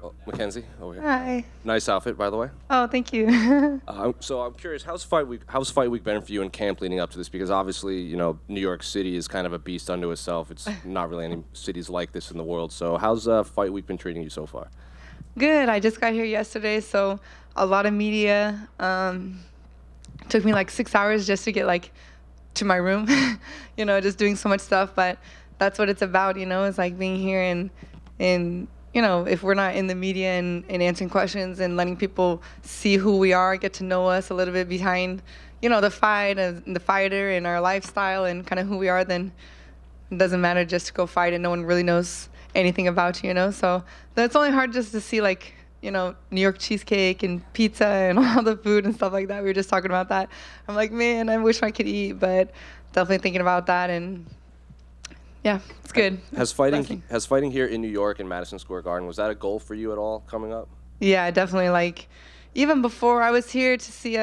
Oh, Mackenzie, over here. Hi. Nice outfit, by the way. Oh, thank you. So I'm curious, how's fight week been for you in camp leading up to this? Because obviously, New York City is kind of a beast unto itself. It's not really any cities like this in the world. So how's fight week been treating you so far? Good. I just got here yesterday, so a lot of media. Took me like 6 hours just to get like to my room. Just doing so much stuff. But that's what it's about. It's like being here and if we're not in the media and answering questions and letting people see who we are, get to know us a little bit behind, the fight and the fighter and our lifestyle and kind of who we are, then it doesn't matter just to go fight and no one really knows anything about you. So that's only hard just to see like, New York cheesecake and pizza and all the food and stuff like that. We were just talking about that. I'm like, man, I wish I could eat, but definitely thinking about that and yeah, it's good. Has fighting here in New York in Madison Square Garden, was that a goal for you at all coming up? Yeah, definitely. Like, even before I was here to see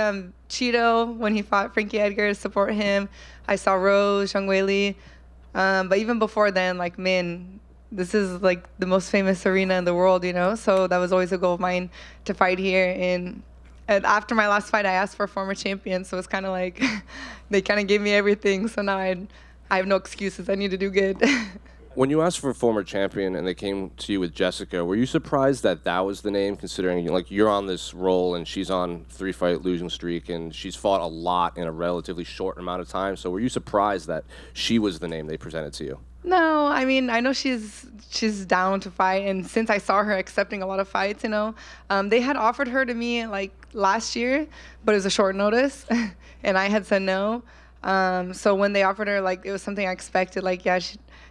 Cheeto when he fought Frankie Edgar to support him. I saw Rose, Zhang Weili. But even before then, like, man, this is like the most famous arena in the world, So that was always a goal of mine to fight here. And after my last fight, I asked for a former champion. So it's kind of like they kind of gave me everything. So now I have no excuses. I need to do good. When you asked for a former champion and they came to you with Jessica, were you surprised that that was the name, considering like you're on this roll and she's on 3-fight losing streak and she's fought a lot in a relatively short amount of time? So were you surprised that she was the name they presented to you? No, I mean, I know she's down to fight, and since I saw her accepting a lot of fights, they had offered her to me like last year, but it was a short notice, and I had said no. So when they offered her, like, it was something I expected. Like, yeah,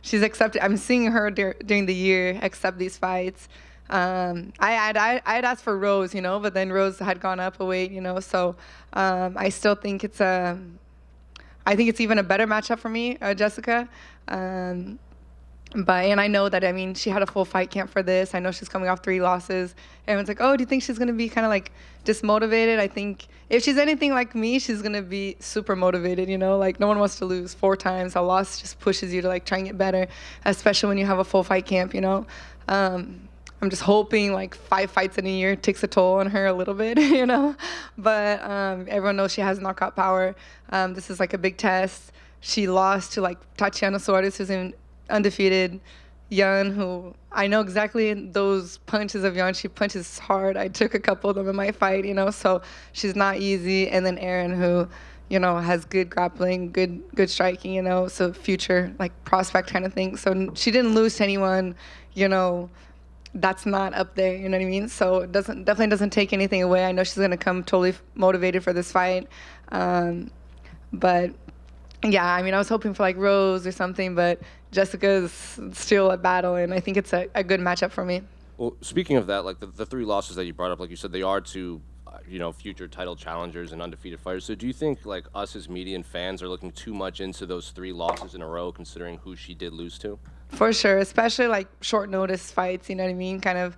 she's accepted. I'm seeing her during the year accept these fights. I had asked for Rose, but then Rose had gone up a weight, So I still think I think it's even a better matchup for me, Jessica. And I know that, I mean, she had a full fight camp for this. I know she's coming off 3 losses. Everyone's like, oh, do you think she's going to be kind of like dismotivated? I think if she's anything like me, she's going to be super motivated, Like, no one wants to lose 4 times. A loss just pushes you to like try and get better, especially when you have a full fight camp, I'm just hoping like 5 fights in a year takes a toll on her a little bit, But everyone knows she has knockout power. This is like a big test. She lost to like Tatiana Suarez, who's undefeated. Yan, who I know exactly those punches of Yan. She punches hard. I took a couple of them in my fight, So she's not easy. And then Erin, who, has good grappling, good striking, So future like prospect kind of thing. So she didn't lose to anyone, that's not up there, you know what I mean? So it definitely doesn't take anything away. I know she's gonna come totally motivated for this fight. But yeah, I mean, I was hoping for like Rose or something, but Jessica's still a battle, and I think it's a good matchup for me. Well, speaking of that, like the 3 losses that you brought up, like you said, they are to, future title challengers and undefeated fighters. So do you think like us as media and fans are looking too much into those 3 losses in a row, considering who she did lose to? For sure, especially like short notice fights, you know what I mean? Kind of,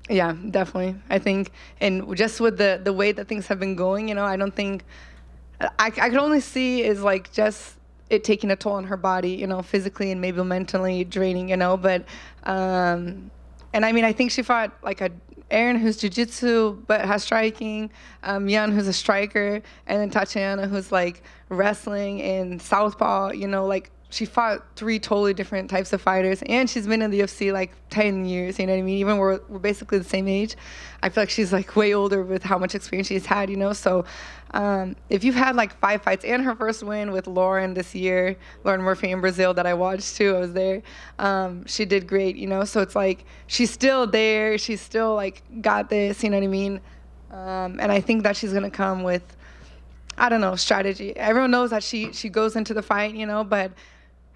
yeah, definitely. I think, and just with the way that things have been going, I don't think, I could only see is like just it taking a toll on her body, physically and maybe mentally draining, but, and I mean, I think she fought like Erin, who's jiu-jitsu but has striking, Yan, who's a striker, and then Tatiana, who's like wrestling and southpaw, like she fought 3 totally different types of fighters, and she's been in the UFC like 10 years, you know what I mean? Even we're basically the same age. I feel like she's like way older with how much experience she's had, So if you've had like 5 fights, and her first win with Lauren this year, Lauren Murphy in Brazil that I watched too, I was there, she did great, So it's like she's still there, she's still like got this, you know what I mean? And I think that she's gonna come with, I don't know, strategy. Everyone knows that she goes into the fight, but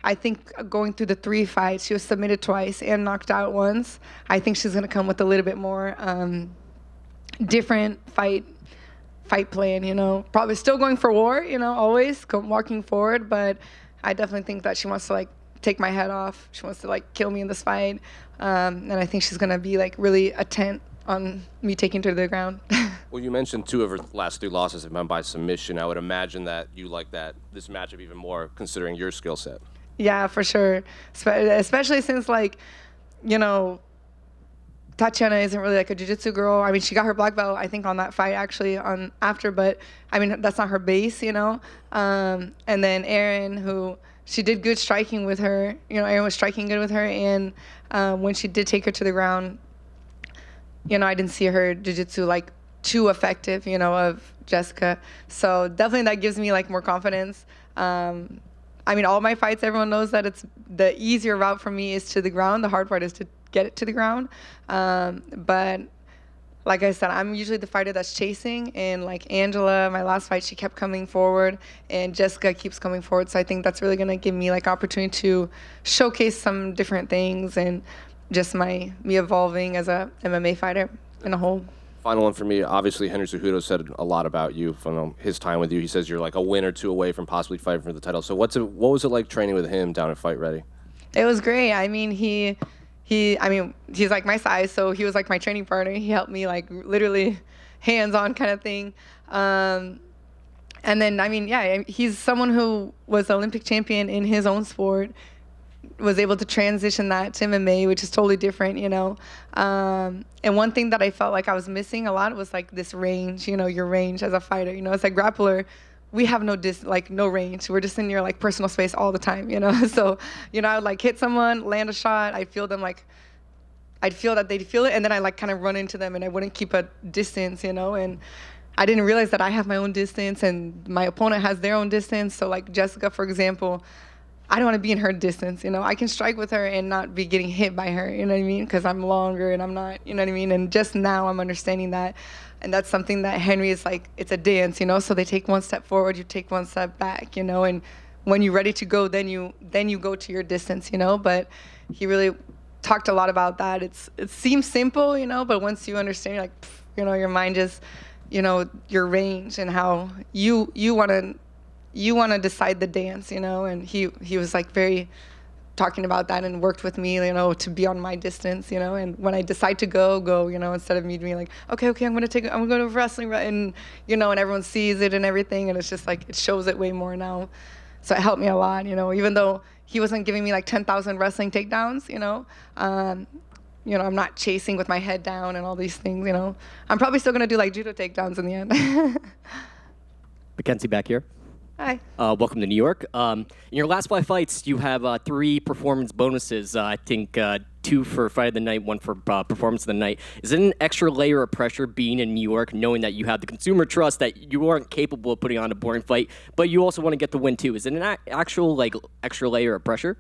I think going through the 3 fights, she was submitted twice and knocked out once. I think she's going to come with a little bit more different fight plan, Probably still going for war, always walking forward. But I definitely think that she wants to, like, take my head off. She wants to, like, kill me in this fight. And I think she's going to be, like, really attent on me taking her to the ground. Well, you mentioned 2 of her last 3 losses have been by submission. I would imagine that you like this matchup even more, considering your skill set. Yeah, for sure. Especially since, like, Tatiana isn't really like a jiu-jitsu girl. I mean, she got her black belt, I think, on that fight actually on after, but I mean, that's not her base, you know. And then Erin, who she did good striking with her. You know, Erin was striking good with her, and when she did take her to the ground, you know, I didn't see her jiu-jitsu like too effective, you know, of Jessica. So definitely that gives me like more confidence. I mean, all my fights, everyone knows that it's the easier route for me is to the ground. The hard part is to get it to the ground. But like I said, I'm usually the fighter that's chasing. And like Angela, my last fight, she kept coming forward, and Jessica keeps coming forward. So I think that's really going to give me like opportunity to showcase some different things and just me evolving as a MMA fighter in a whole. Final one for me. Obviously, Henry Cejudo said a lot about you from his time with you. He says you're like a win or two away from possibly fighting for the title. So what was it like training with him down at Fight Ready? It was great. I mean, he's like my size, so he was like my training partner. He helped me like literally hands-on kind of thing. And then, I mean, yeah, he's someone who was an Olympic champion in his own sport, was able to transition that to MMA, which is totally different, you know. And one thing that I felt like I was missing a lot was like this range, you know, your range as a fighter. You know, as a grappler, we have no range. We're just in your like personal space all the time, you know. So, you know, I would like hit someone, land a shot, I'd feel them like, I'd feel that they'd feel it, and then I like kind of run into them, and I wouldn't keep a distance, you know. And I didn't realize that I have my own distance and my opponent has their own distance. So like Jessica, for example, I don't want to be in her distance, you know. I can strike with her and not be getting hit by her, you know what I mean? Because I'm longer and I'm not, you know what I mean? And just now I'm understanding that. And that's something that Henry is like, it's a dance, you know? So they take one step forward, you take one step back, you know? And when you're ready to go, then you go to your distance, you know? But he really talked a lot about that. It seems simple, you know, but once you understand, you're like, you know, your mind just, you know, your range and how you want to decide the dance, you know. And he was like very talking about that and worked with me, you know, to be on my distance, you know. And when I decide to go, you know, instead of me being like, okay, I'm going to wrestling, and, you know, and everyone sees it and everything. And it's just like, it shows it way more now. So it helped me a lot, you know, even though he wasn't giving me like 10,000 wrestling takedowns, you know. You know, I'm not chasing with my head down and all these things, you know. I'm probably still going to do like judo takedowns in the end. Mackenzie back here. Hi. Welcome to New York. In your last 5 fights, you have 3 performance bonuses. I think 2 for fight of the night, 1 for performance of the night. Is it an extra layer of pressure being in New York, knowing that you have the consumer trust that you aren't capable of putting on a boring fight, but you also want to get the win too? Is it an actual like extra layer of pressure?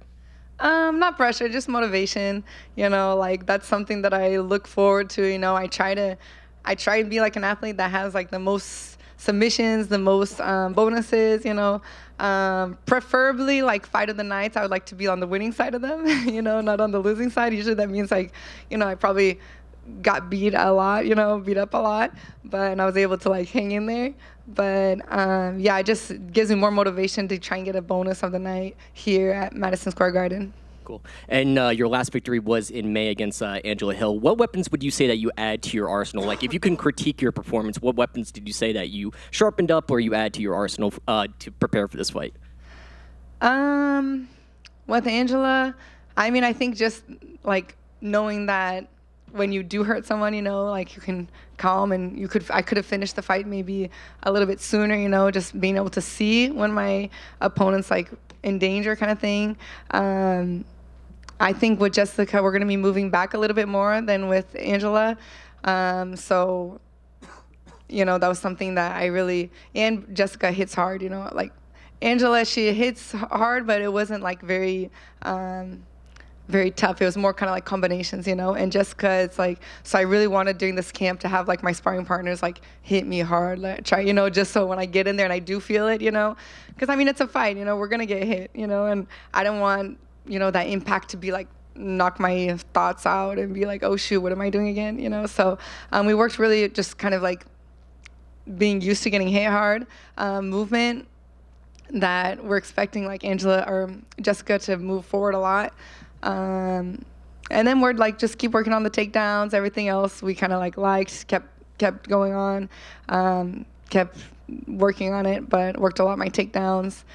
Not pressure, just motivation. You know, like that's something that I look forward to. You know, I try to be like an athlete that has like the most submissions, the most bonuses, you know. Preferably like fight of the nights, I would like to be on the winning side of them, you know, not on the losing side. Usually that means like, you know, I probably got beat a lot, you know, beat up a lot, and I was able to like hang in there. But yeah, it just gives me more motivation to try and get a bonus of the night here at Madison Square Garden. Cool. And your last victory was in May against Angela Hill. What weapons would you say that you add to your arsenal? Like, if you can critique your performance, what weapons did you say that you sharpened up or you add to your arsenal to prepare for this fight? With Angela, I mean, I think just like knowing that when you do hurt someone, you know, like you can calm, and I could have finished the fight maybe a little bit sooner, you know, just being able to see when my opponent's like in danger kind of thing. I think with Jessica, we're going to be moving back a little bit more than with Angela. So, you know, that was something that and Jessica hits hard, you know, like Angela, she hits hard, but it wasn't like very tough. It was more kind of like combinations, you know. And Jessica, it's like, so I really wanted during this camp to have like my sparring partners like hit me hard, like, try, you know, just so when I get in there and I do feel it, you know, because I mean, it's a fight, you know, we're going to get hit, you know, and I don't want, you know, that impact to be like, knock my thoughts out and be like, oh shoot, what am I doing again, you know. So we worked really just kind of like being used to getting hit hard, movement that we're expecting like Angela or Jessica to move forward a lot. And then we're like just keep working on the takedowns, everything else we kind of liked, kept going on, kept working on it, but worked a lot my takedowns.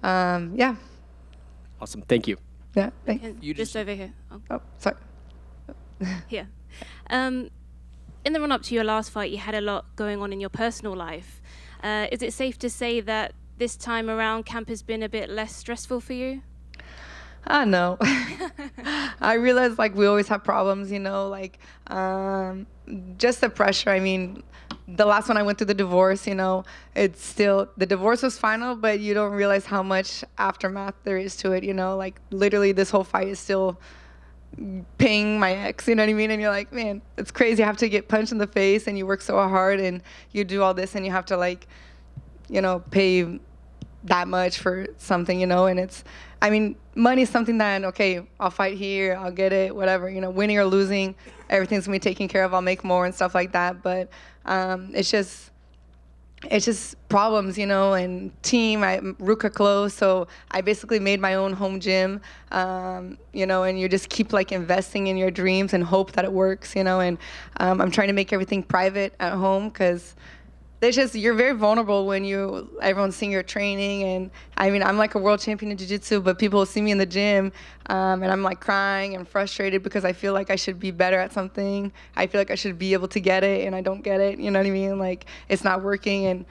Yeah. Awesome. Thank you. Yeah. Thanks. You just over here. Oh, sorry. Here. In the run-up to your last fight, you had a lot going on in your personal life. Is it safe to say that this time around camp has been a bit less stressful for you? I know. I realize like we always have problems, like just the pressure. I mean, the last one I went through the divorce, it's still, the divorce was final, but you don't realize how much aftermath there is to it, like literally this whole fight is still paying my ex, you know what I mean? And you're like, man, it's crazy. I have to get punched in the face and you work so hard and you do all this and you have to like, pay that much for something, and it's, I mean, money is something that, okay, I'll fight here, I'll get it, whatever, winning or losing, everything's gonna be taken care of, I'll make more and stuff like that. But it's just problems, and team, Ruka closed, so I basically made my own home gym, and you just keep like investing in your dreams and hope that it works, and I'm trying to make everything private at home because you're very vulnerable when everyone's seeing your training. And I mean, I'm like a world champion in jiu-jitsu, but people will see me in the gym and I'm like crying and frustrated because I feel like I should be better at something. I feel like I should be able to get it and I don't get it, you know what I mean? Like it's not working and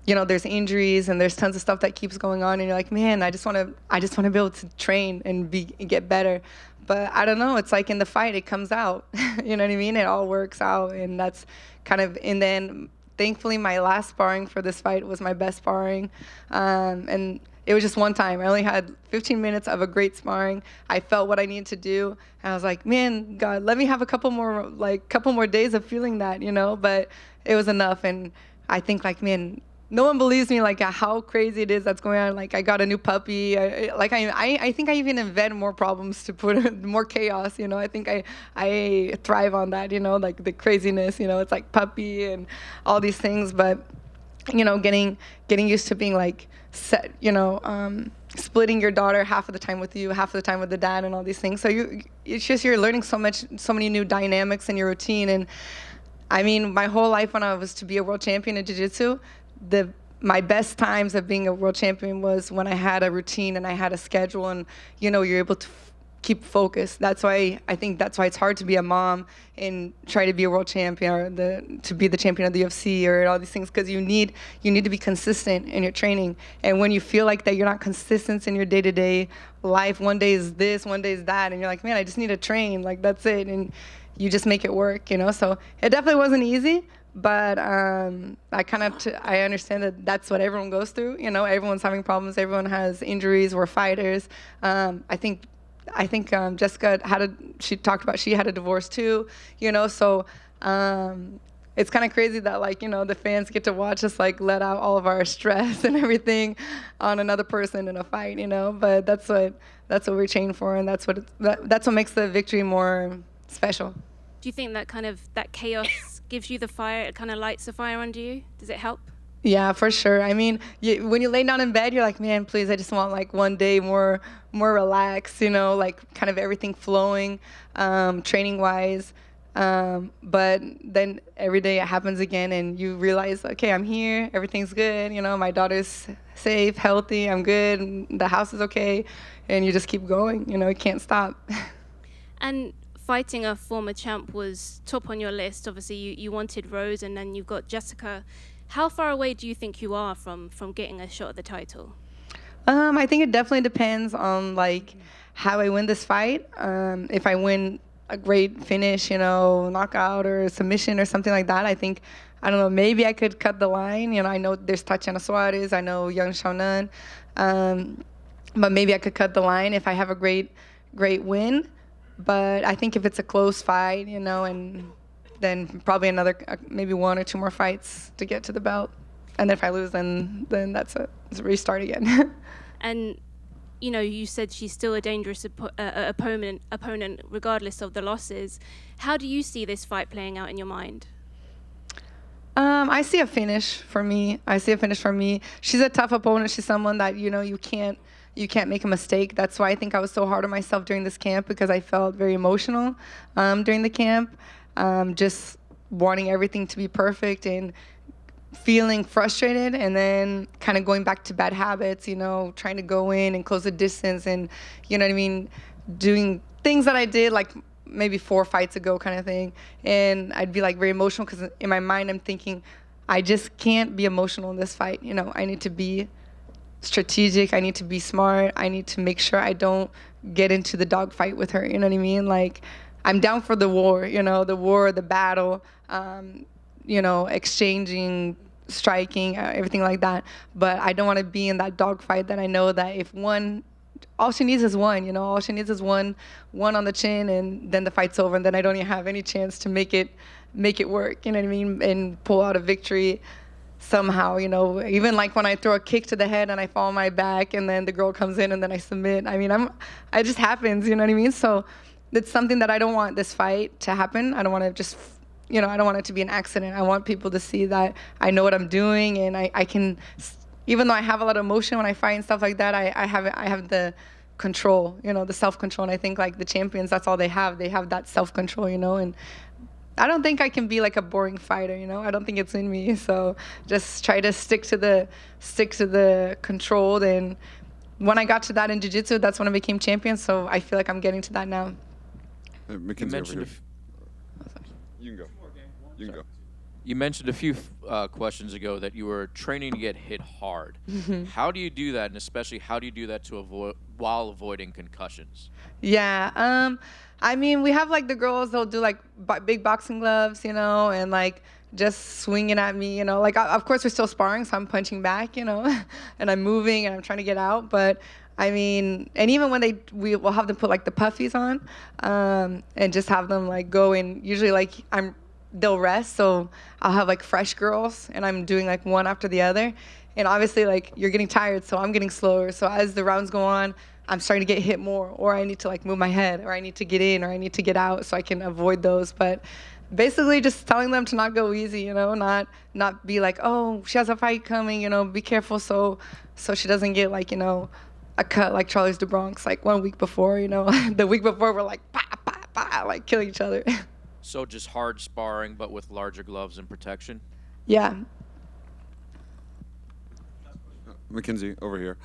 there's injuries and there's tons of stuff that keeps going on and you're like, man, I just want to be able to train and get better. But I don't know, it's like in the fight, it comes out, you know what I mean? It all works out and that's kind of, and then thankfully, my last sparring for this fight was my best sparring, and it was just one time. I only had 15 minutes of a great sparring. I felt what I needed to do, and I was like, man, God, let me have a couple more days of feeling that, But it was enough, and I think, like, man, no one believes me, like, how crazy it is that's going on. Like, I got a new puppy. I think I even invent more problems to put more chaos, I think I thrive on that, like the craziness, it's like puppy and all these things. But, getting used to being, like, set, splitting your daughter half of the time with you, half of the time with the dad and all these things. So you're learning so many new dynamics in your routine. And, I mean, my whole life when I was to be a world champion in jiu-jitsu, my best times of being a world champion was when I had a routine and I had a schedule and, you're able to keep focused. That's why it's hard to be a mom and try to be a world champion or to be the champion of the UFC or all these things, because you need to be consistent in your training. And when you feel like that you're not consistent in your day-to-day life, one day is this, one day is that, and you're like, man, I just need to train, like that's it, and you just make it work, So it definitely wasn't easy. But I understand that that's what everyone goes through. Everyone's having problems. Everyone has injuries. We're fighters. I think Jessica she talked about she had a divorce too. So it's kind of crazy that the fans get to watch us like let out all of our stress and everything on another person in a fight. But that's what we're trained for, and that's what makes the victory more special. Do you think that chaos gives you the fire? It kind of lights the fire under you? Does it help? Yeah, for sure. I mean, when you lay down in bed, you're like, man, please, I just want like one day more relaxed, like kind of everything flowing, training wise. But then every day it happens again and you realize, okay, I'm here, everything's good, my daughter's safe, healthy, I'm good, the house is okay, and you just keep going, you can't stop. And fighting a former champ was top on your list. Obviously, you wanted Rose, and then you've got Jessica. How far away do you think you are from getting a shot at the title? I think it definitely depends on like how I win this fight. If I win a great finish, knockout or submission or something like that, I think, I don't know, maybe I could cut the line. I know there's Tatiana Suarez, I know Young Xiaonan, but maybe I could cut the line if I have a great win. But I think if it's a close fight, and then probably another, maybe one or two more fights to get to the belt. And if I lose, then it's a restart again. And, you said she's still a dangerous opponent regardless of the losses. How do you see this fight playing out in your mind? I see a finish for me. She's a tough opponent. She's someone that, you can't make a mistake. That's why I think I was so hard on myself during this camp, because I felt very emotional during the camp, just wanting everything to be perfect and feeling frustrated, and then kind of going back to bad habits, trying to go in and close the distance and, doing things that I did, like maybe 4 fights ago kind of thing. And I'd be like very emotional because in my mind I'm thinking, I just can't be emotional in this fight. You know, I need to be strategic. I need to be smart. I need to make sure I don't get into the dogfight with her. You know what I mean? Like, I'm down for the war, you know, the battle, you know, exchanging, striking, everything like that. But I don't want to be in that dogfight that I know that if one, all she needs is one, you know, all she needs is one on the chin, and then the fight's over, and then I don't even have any chance to make it work, you know what I mean, and pull out a victory somehow, you know. Even like when I throw a kick to the head and I fall on my back, and then the girl comes in and then I submit. I mean, it just happens, you know what I mean? So it's something that I don't want this fight to happen. I don't want to just, you know, I don't want it to be an accident. I want people to see that I know what I'm doing, and I can, even though I have a lot of emotion when I fight and stuff like that, I have the control, you know, the self-control. And I think like the champions, that's all they have. They have that self-control, you know, and I don't think I can be like a boring fighter, you know. I don't think it's in me. So just try to stick to the control. And when I got to that in jiu-jitsu, that's when I became champion. So I feel like I'm getting to that now. Mackenzie, over here. You can go. You can go. You mentioned a few questions ago that you were training to get hit hard. How do you do that, and especially how do you do that while avoiding concussions? Yeah, I mean, we have like the girls, they'll do like big boxing gloves, you know, and like just swinging at me, you know. Like, of course, we're still sparring, so I'm punching back, you know, and I'm moving and I'm trying to get out. But I mean, and even when we'll have them put like the puffies on, and just have them like go in. Usually, like they'll rest, so I'll have like fresh girls, and I'm doing like one after the other. And obviously, like, you're getting tired, so I'm getting slower. So as the rounds go on, I'm starting to get hit more, or I need to like move my head, or I need to get in, or I need to get out, so I can avoid those. But basically, just telling them to not go easy, you know, not be like, oh, she has a fight coming, you know, be careful, so she doesn't get like, you know, a cut like Charlie's the Bronx like 1 week before, you know. The week before we're like like killing each other. So just hard sparring, but with larger gloves and protection? Yeah. Mackenzie, over here.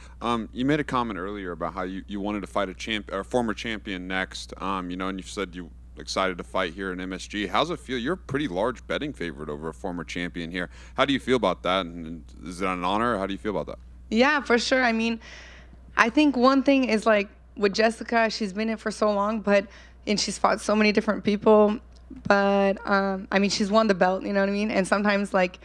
You made a comment earlier about how you wanted to fight a former champion next. You know, and you said you excited to fight here in MSG. How's it feel? You're a pretty large betting favorite over a former champion here. How do you feel about that? And is it an honor? Or how do you feel about that? Yeah, for sure. I mean, I think one thing is like with Jessica, she's been in for so long, and she's fought so many different people. But I mean, she's won the belt, you know what I mean? And sometimes like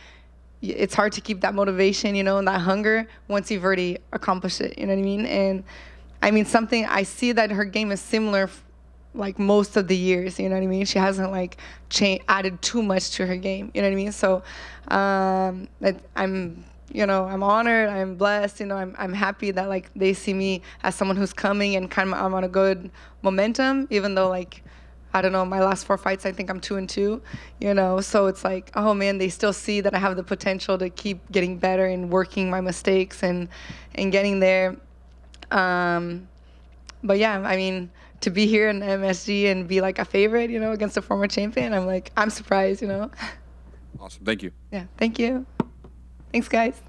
it's hard to keep that motivation, you know, and that hunger once you've already accomplished it, you know what I mean? And I mean, something I see that her game is similar like most of the years, you know what I mean? She hasn't like added too much to her game, you know what I mean? So I'm honored, I'm blessed, you know, I'm happy that like they see me as someone who's coming, and kind of I'm on a good momentum, even though like, I don't know, my last 4 fights, I think I'm 2-2, you know? So it's like, oh man, they still see that I have the potential to keep getting better and working my mistakes and getting there. But yeah, I mean, to be here in MSG and be like a favorite, you know, against a former champion, I'm surprised, you know? Awesome. Thank you. Yeah, thank you. Thanks, guys.